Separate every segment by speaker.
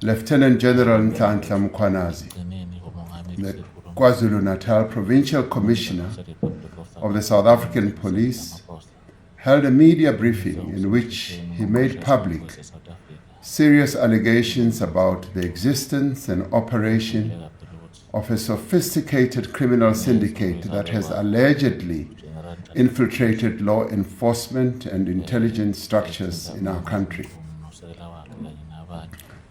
Speaker 1: Lieutenant General Nhlanhla Mkhwanazi, the KwaZulu-Natal Provincial Commissioner of the South African Police, held a media briefing in which he made public serious allegations about the existence and operation of a sophisticated criminal syndicate that has allegedly infiltrated law enforcement and intelligence structures in our country.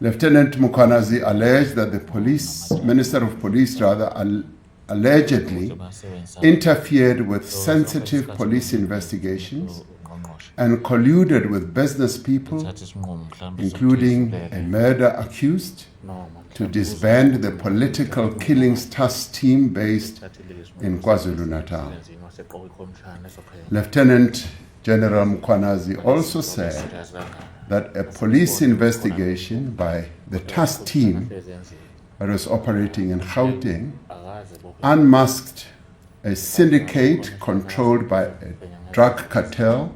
Speaker 1: Lieutenant Mkhwanazi alleged that the Minister of Police allegedly interfered with sensitive police investigations and colluded with business people, including a murder accused, to disband the political killings task team based in KwaZulu-Natal. Lieutenant General Mkhwanazi also said that a police investigation by the task team that was operating in Gauteng unmasked a syndicate controlled by a drug cartel,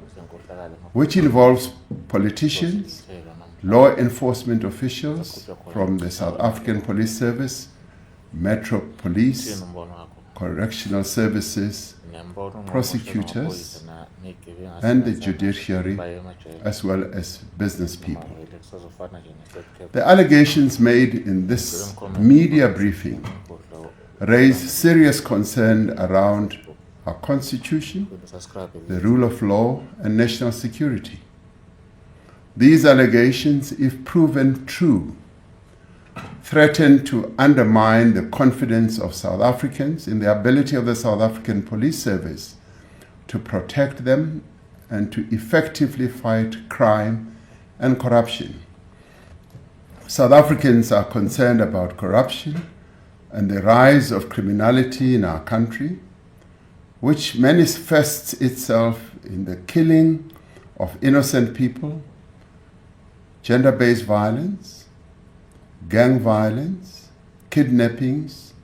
Speaker 1: which involves politicians, law enforcement officials from the South African Police Service, Metro Police, correctional services, prosecutors, and the judiciary, as well as business people. The allegations made in this media briefing raise serious concern around our Constitution, the rule of law, and national security. These allegations, if proven true, threaten to undermine the confidence of South Africans in the ability of the South African Police Service to protect them and to effectively fight crime and corruption. South Africans are concerned about corruption and the rise of criminality in our country, which manifests itself in the killing of innocent people, gender-based violence, gang violence, kidnappings,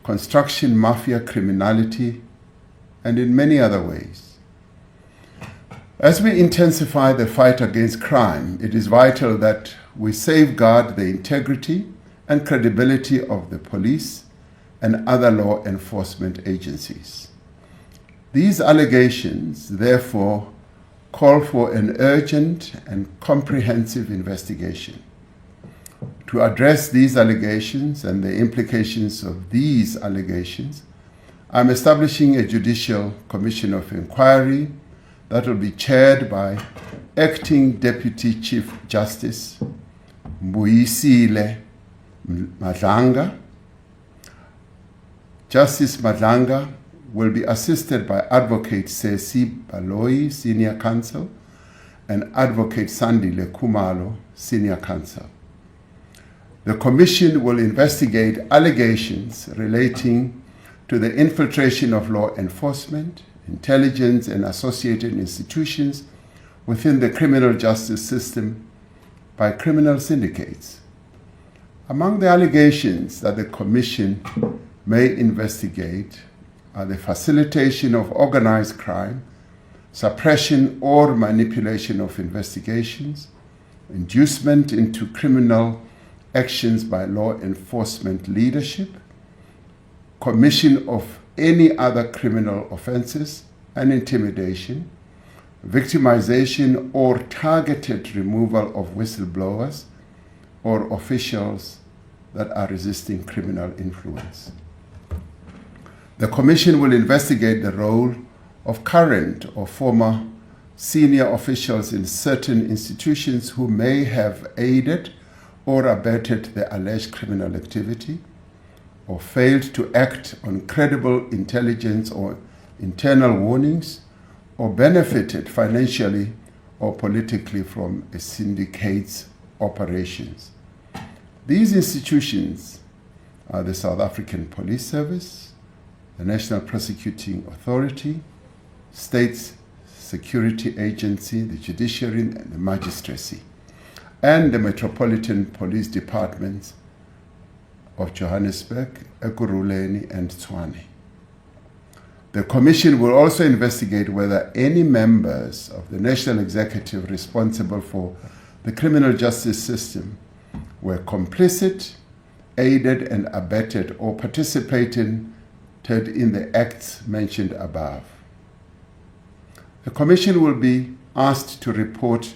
Speaker 1: construction mafia criminality, and in many other ways. As we intensify the fight against crime, it is vital that we safeguard the integrity and credibility of the police and other law enforcement agencies. These allegations, therefore, call for an urgent and comprehensive investigation. To address these allegations and the implications of these allegations, I'm establishing a judicial commission of inquiry that will be chaired by Acting Deputy Chief Justice Mbuyisile Madlanga. Justice Madlanga will be assisted by Advocate Sesi Baloyi, Senior Counsel, and Advocate Sandile Khumalo, Senior Counsel. The Commission will investigate allegations relating to the infiltration of law enforcement, intelligence, and associated institutions within the criminal justice system by criminal syndicates. Among the allegations that the Commission may investigate are the facilitation of organized crime, suppression or manipulation of investigations, inducement into criminal actions by law enforcement leadership, commission of any other criminal offenses, and intimidation, victimization or targeted removal of whistleblowers or officials that are resisting criminal influence. The Commission will investigate the role of current or former senior officials in certain institutions who may have aided or abetted the alleged criminal activity, or failed to act on credible intelligence or internal warnings, or benefited financially or politically from a syndicate's operations. These institutions are the South African Police Service, the National Prosecuting Authority, State Security Agency, the Judiciary, and the Magistracy, and the Metropolitan Police Departments of Johannesburg, Ekurhuleni, and Tshwane. The Commission will also investigate whether any members of the National Executive responsible for the criminal justice system were complicit, aided and abetted, or participated in the acts mentioned above. The Commission will be asked to report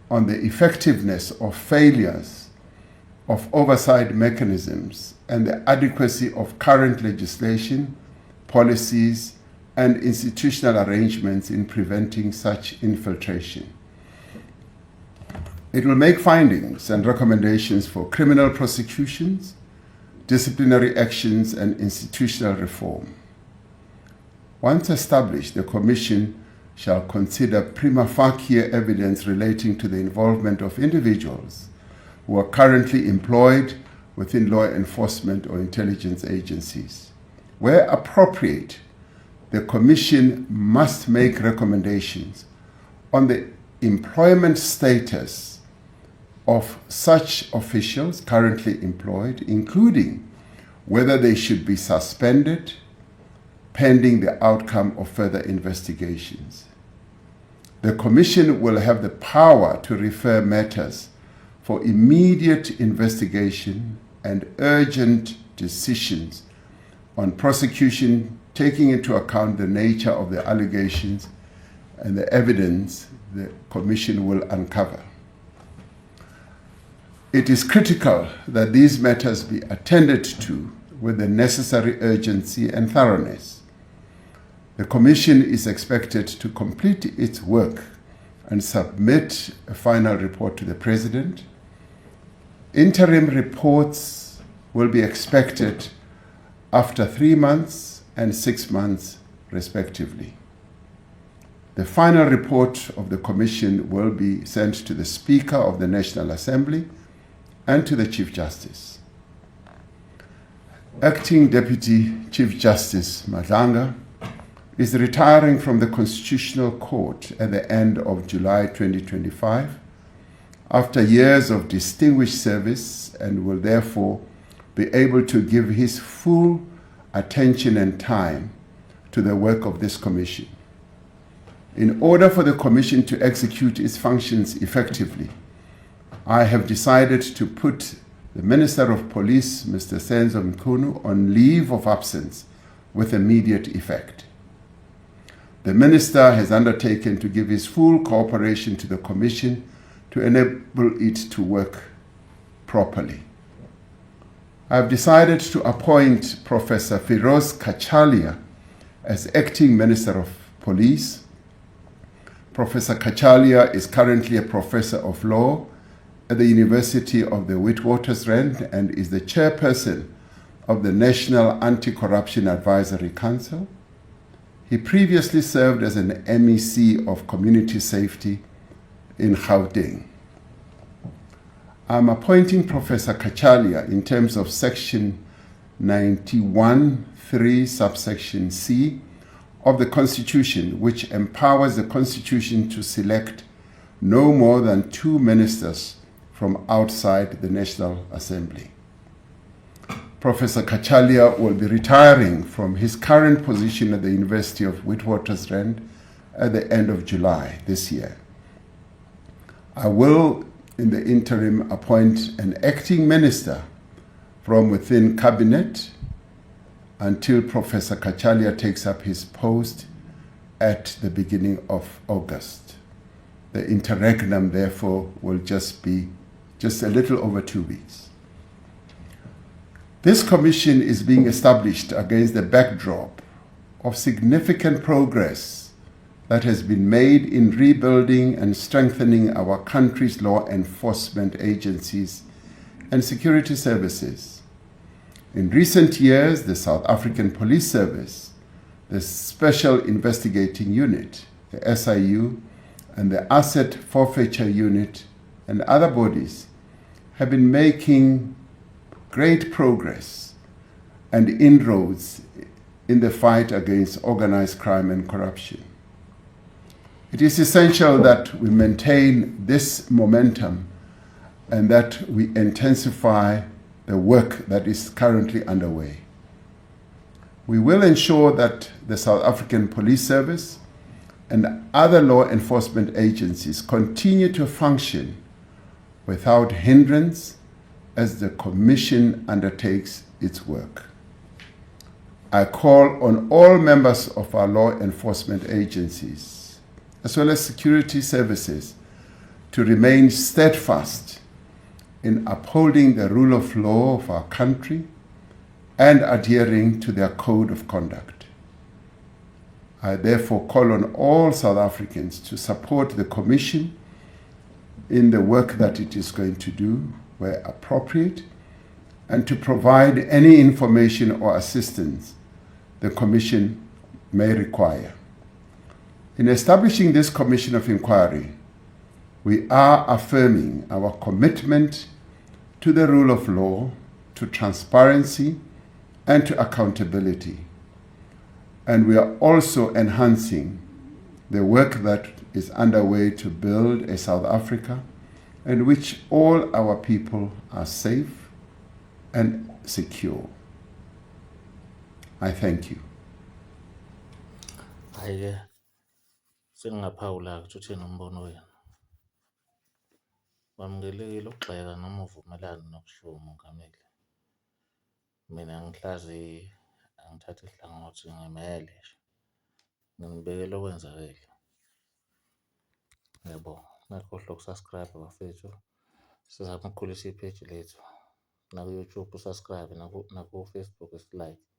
Speaker 1: on the effectiveness or failures of oversight mechanisms and the adequacy of current legislation, policies, and institutional arrangements in preventing such infiltration. It will make findings and recommendations for criminal prosecutions, disciplinary actions, and institutional reform. Once established, the Commission shall consider prima facie evidence relating to the involvement of individuals who are currently employed within law enforcement or intelligence agencies. Where appropriate, the Commission must make recommendations on the employment status of such officials currently employed, including whether they should be suspended pending the outcome of further investigations. The Commission will have the power to refer matters for immediate investigation and urgent decisions on prosecution, taking into account the nature of the allegations and the evidence the Commission will uncover. It is critical that these matters be attended to with the necessary urgency and thoroughness. The Commission is expected to complete its work and submit a final report to the President. Interim reports will be expected after 3 months and 6 months, respectively. The final report of the Commission will be sent to the Speaker of the National Assembly and to the Chief Justice. Acting Deputy Chief Justice Nhlanhla is retiring from the Constitutional Court at the end of July 2025 after years of distinguished service, and will therefore be able to give his full attention and time to the work of this Commission. In order for the Commission to execute its functions effectively, I have decided to put the Minister of Police, Mr. Senzo Mkhwanazi, on leave of absence with immediate effect. The Minister has undertaken to give his full cooperation to the Commission to enable it to work properly. I have decided to appoint Professor Firoz Kachalia as Acting Minister of Police. Professor Kachalia is currently a Professor of Law at the University of the Witwatersrand and is the Chairperson of the National Anti-Corruption Advisory Council. He previously served as an MEC of Community Safety in Gauteng. I'm appointing Professor Kachalia in terms of Section 91(3) subsection C of the Constitution, which empowers the Constitution to select no more than 2 ministers from outside the National Assembly. Professor Kachalia will be retiring from his current position at the University of Witwatersrand at the end of July this year. I will, in the interim, appoint an acting minister from within Cabinet until Professor Kachalia takes up his post at the beginning of August. The interregnum, therefore, will just be a little over 2 weeks. This Commission is being established against the backdrop of significant progress that has been made in rebuilding and strengthening our country's law enforcement agencies and security services. In recent years, the South African Police Service, the Special Investigating Unit, the SIU, and the Asset Forfeiture Unit and other bodies have been making great progress and inroads in the fight against organized crime and corruption. It is essential that we maintain this momentum and that we intensify the work that is currently underway. We will ensure that the South African Police Service and other law enforcement agencies continue to function without hindrance as the Commission undertakes its work. I call on all members of our law enforcement agencies, as well as security services, to remain steadfast in upholding the rule of law of our country and adhering to their code of conduct. I therefore call on all South Africans to support the Commission in the work that it is going to do where appropriate, and to provide any information or assistance the Commission may require. In establishing this Commission of Inquiry, we are affirming our commitment to the rule of law, to transparency, and to accountability. And we are also enhancing the work that is underway to build a South Africa in which all our people are safe and secure. I thank you.
Speaker 2: Hayi-ke sengingaphawula-ke ukuthi uthini umbono wenu. Wamukelekile ukugxeka noma uvumelane nokushiwo umongameli. Mina angihlaziyi, angithathi ihlangothi, ngimele nje. Nginibekele okwenzakele. Ngiyabonga. Ningakhohlwa ukusubscribe bafethu. Sizama ukukhulisa ipheji lethu. Naku-YouTube usubscribe, naku-Facebook usilike.